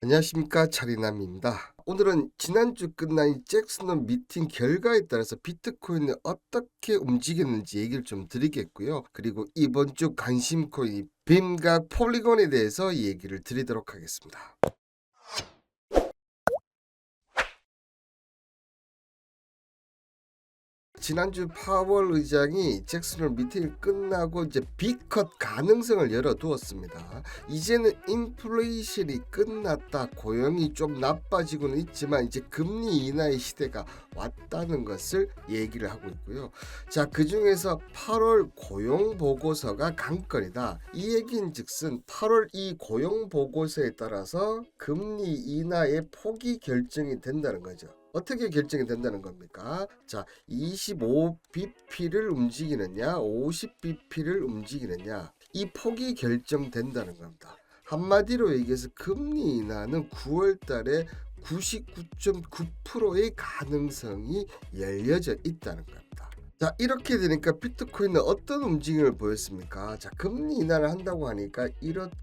안녕하십니까, 차리남입니다. 오늘은 지난주 끝난 이 잭슨홀 미팅 결과에 따라서 비트코인이 어떻게 움직였는지 얘기를 좀 드리겠고요. 그리고 이번 주 관심 코인 빔과 폴리곤에 대해서 얘기를 드리도록 하겠습니다. 지난주 파월 의장이 잭슨홀 미팅이 끝나고 이제 B컷 가능성을 열어두었습니다. 이제는 인플레이션이 끝났다, 고용이 좀 나빠지고는 있지만 이제 금리 인하의 시대가 왔다는 것을 얘기를 하고 있고요. 자, 그 중에서 8월 고용 보고서가 관건이다. 이 얘기인즉슨 8월 이 고용 보고서에 따라서 금리 인하의 폭이 결정이 된다는 거죠. 어떻게 결정이 된다는 겁니까? 자, 25bp를 움직이느냐, 50bp를 움직이느냐, 이 폭이 결정된다는 겁니다. 한마디로 얘기해서 금리 인하는 9월 달에 99.9%의 가능성이 열려져 있다는 겁니다. 자, 이렇게 되니까 비트코인은 어떤 움직임을 보였습니까? 자, 금리 인하를 한다고 하니까 이렇게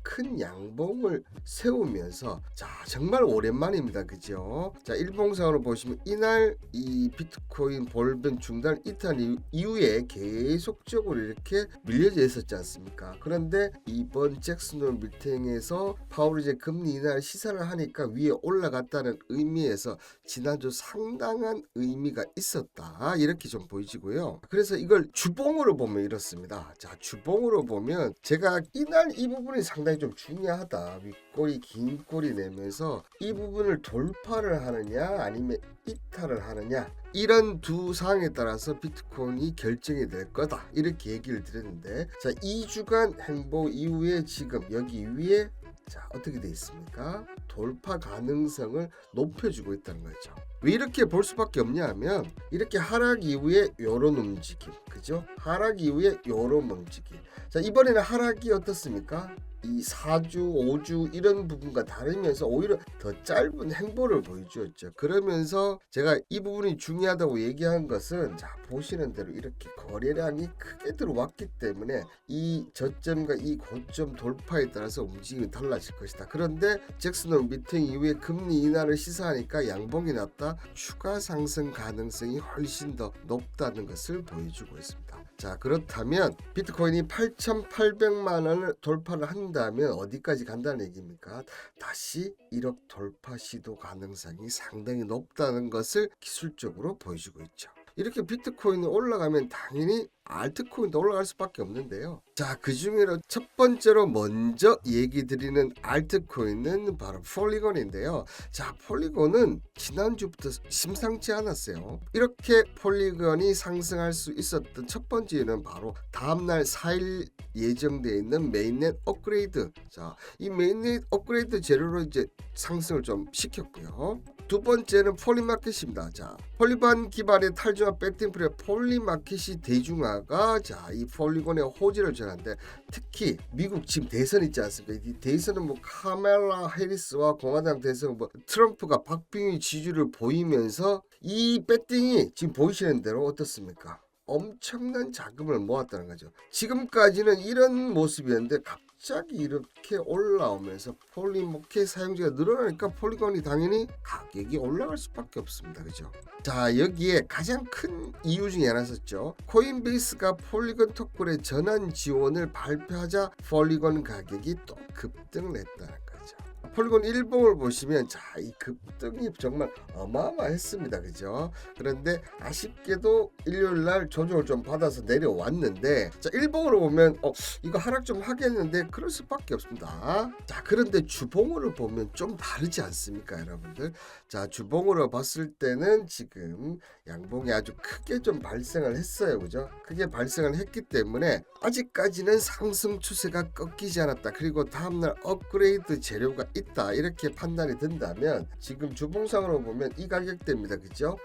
큰 양봉을 세우면서, 자, 정말 오랜만입니다. 그죠? 자, 일봉상으로 보시면 이날 이 비트코인 볼벤 중단 이탈 이후에 계속적으로 이렇게 밀려져 있었지 않습니까? 그런데 이번 잭슨홀 미팅에서 파월이 이제 금리 인하를 시사를 하니까 위에 올라갔다는 의미에서 지난주 상당한 의미가 있었다, 이렇게 좀 보이지고요. 그래서 이걸 주봉으로 보면 이렇습니다. 자, 주봉으로 보면 제가 이날 이 부분이 상당히 좀 중요하다, 윗꼬리 긴 꼬리 내면서 이 부분을 돌파를 하느냐 아니면 이탈을 하느냐, 이런 두 사항에 따라서 비트코인이 결정이 될 거다, 이렇게 얘기를 드렸는데, 자, 2주간 행보 이후에 지금 여기 위에, 자, 어떻게 돼 있습니까? 돌파 가능성을 높여주고 있다는 거죠. 왜 이렇게 볼 수밖에 없냐 하면, 이렇게 하락 이후에 요런 움직임, 그죠? 하락 이후에 요런 움직임. 자, 이번에는 하락이 어떻습니까? 이 4주, 5주 이런 부분과 다르면서 오히려 더 짧은 행보를 보여주었죠. 그러면서 제가 이 부분이 중요하다고 얘기한 것은, 자, 보시는 대로 이렇게 거래량이 크게 들어왔기 때문에 이 저점과 이 고점 돌파에 따라서 움직임이 달라질 것이다. 그런데 잭슨홀 미팅 이후에 금리 인하를 시사하니까 양봉이 났다, 추가 상승 가능성이 훨씬 더 높다는 것을 보여주고 있습니다. 자, 그렇다면 비트코인이 8,800만 원을 돌파를 한다면 어디까지 간다는 얘기입니까? 다시 1억 돌파 시도 가능성이 상당히 높다는 것을 기술적으로 보여주고 있죠. 이렇게 비트코인이 올라가면 당연히 알트코인도 올라갈 수밖에 없는데요. 자, 그 중에로 첫 번째로 먼저 얘기 드리는 알트코인은 바로 폴리곤인데요. 자, 폴리곤은 지난주부터 심상치 않았어요. 이렇게 폴리곤이 상승할 수 있었던 첫 번째 이유는 바로 다음날 4일 예정되어 있는 메인넷 업그레이드. 자, 이 메인넷 업그레이드 재료로 이제 상승을 좀 시켰고요. 두 번째는 폴리마켓입니다. 자, 폴리반 기반의 탈중화 배팅프레 폴리마켓이 대중화가, 자, 이 폴리곤의 호재를 전하는데, 특히 미국 지금 대선 있지 않습니까? 이 대선은 뭐 카멜라 해리스와 공화당 대선 뭐 트럼프가 박빙의 지지를 보이면서 이 배팅이 지금 보이시는 대로 어떻습니까? 엄청난 자금을 모았다는 거죠. 지금까지는 이런 모습이었는데 갑자기 이렇게 올라오면서 폴리마켓 사용자가 늘어나니까 폴리곤이 당연히 가격이 올라갈 수밖에 없습니다. 그죠? 자, 여기에 가장 큰 이유 중에 하나 있었죠. 코인베이스가 폴리곤 토큰의 전환 지원을 발표하자 폴리곤 가격이 또 급등을 했다는 거죠. 폴리곤 일봉을 보시면, 자, 이 급등이 정말 어마어마했습니다. 그죠? 그런데 아쉽게도 일요일날 조정을 좀 받아서 내려왔는데, 자, 일봉으로 보면 이거 하락 좀 하겠는데 그럴 수밖에 없습니다. 자, 그런데 주봉으로 보면 좀 다르지 않습니까, 여러분들? 자, 주봉으로 봤을 때는 지금 양봉이 아주 크게 좀 발생을 했어요. 그죠? 크게 발생을 했기 때문에 아직까지는 상승 추세가 꺾이지 않았다, 그리고 다음날 업그레이드 재료가 있다, 이렇게 판단이 된다면 지금 주봉상으로 보면 이 가격대입니다. 그죠?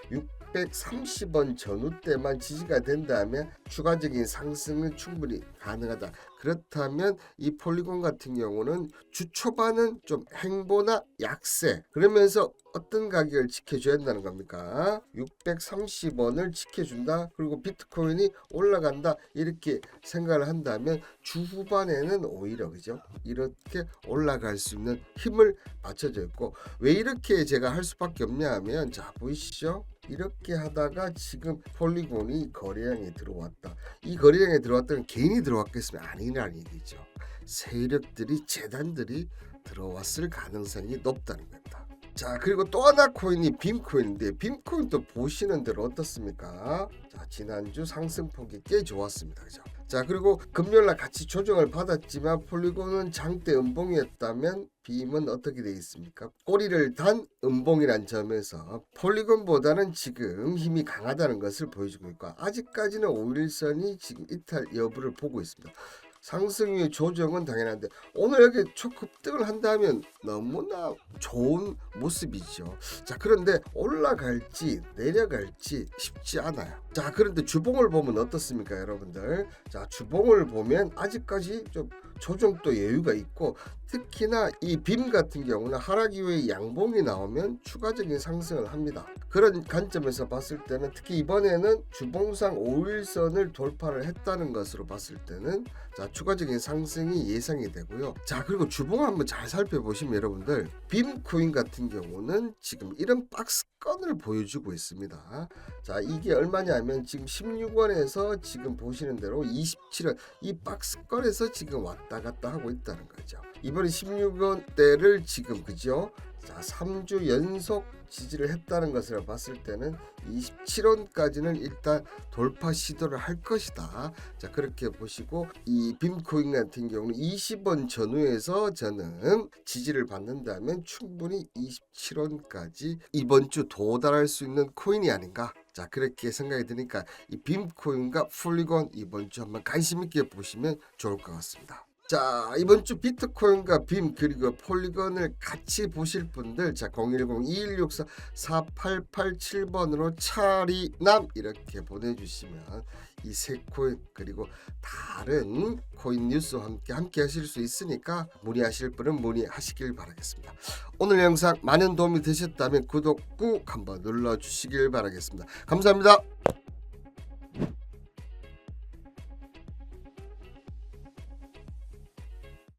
630원 전후 때만 지지가 된다면 추가적인 상승은 충분히 가능하다. 그렇다면 이 폴리곤 같은 경우는 주 초반은 좀 행보나 약세, 그러면서 어떤 가격을 지켜줘야 한다는 겁니까? 630원을 지켜준다. 그리고 비트코인이 올라간다. 이렇게 생각을 한다면 주 후반에는 오히려 그죠? 이렇게 올라갈 수 있는 힘을 받쳐져 있고, 왜 이렇게 제가 할 수밖에 없냐 하면, 자 보이시죠? 이렇게 하다가 지금 폴리곤이 거래량에 들어왔다. 이 거래량에 들어왔다는 개인이 들어왔겠으면 아니라는 얘기죠. 세력들이, 재단들이 들어왔을 가능성이 높다는 겁니다. 자, 그리고 또 하나 코인이 빔코인인데, 빔코인도 보시는 대로 어떻습니까? 자, 지난주 상승폭이 꽤 좋았습니다. 그죠? 자, 그리고 금요일날 같이 조정을 받았지만 폴리곤은 장대 음봉이었다면 빔은 어떻게 되어 있습니까? 꼬리를 단 음봉이란 점에서 폴리곤보다는 지금 힘이 강하다는 것을 보여주고 있고, 아직까지는 5일선이 지금 이탈 여부를 보고 있습니다. 상승 위의 조정은 당연한데 오늘 여기 초급등을 한다면 너무나 좋은 모습이죠. 자, 그런데 올라갈지 내려갈지 쉽지 않아요. 자, 그런데 주봉을 보면 어떻습니까, 여러분들? 자, 주봉을 보면 아직까지 좀 조정도 여유가 있고, 특히나 이 빔 같은 경우는 하락 이후에 양봉이 나오면 추가적인 상승을 합니다. 그런 관점에서 봤을 때는, 특히 이번에는 주봉상 5일선을 돌파를 했다는 것으로 봤을 때는, 자, 추가적인 상승이 예상이 되고요. 자, 그리고 주봉을 한번 잘 살펴보시면 여러분들, 빔 코인 같은 경우는 지금 이런 박스권을 보여주고 있습니다. 자, 이게 얼마냐면 지금 16원에서 지금 보시는 대로 27원, 이 박스권에서 지금 왔다 갔다 하고 있다는 거죠. 이번에 16원대를 지금 그죠? 자, 3주 연속 지지를 했다는 것을 봤을 때는 27원까지는 일단 돌파 시도를 할 것이다. 자, 그렇게 보시고, 이 빔코인 같은 경우는 20원 전후에서 저는 지지를 받는다면 충분히 27원까지 이번 주 도달할 수 있는 코인이 아닌가. 자, 그렇게 생각이 드니까 이 빔코인과 폴리곤 이번 주 한번 관심 있게 보시면 좋을 것 같습니다. 자, 이번 주 비트코인과 빔 그리고 폴리곤을 같이 보실 분들, 자 010-2164-4887번으로 차리남 이렇게 보내주시면 이 세 코인 그리고 다른 코인 뉴스와 함께 하실 수 있으니까 문의하실 분은 문의하시길 바라겠습니다. 오늘 영상 많은 도움이 되셨다면 구독 꾹 한번 눌러주시길 바라겠습니다. 감사합니다.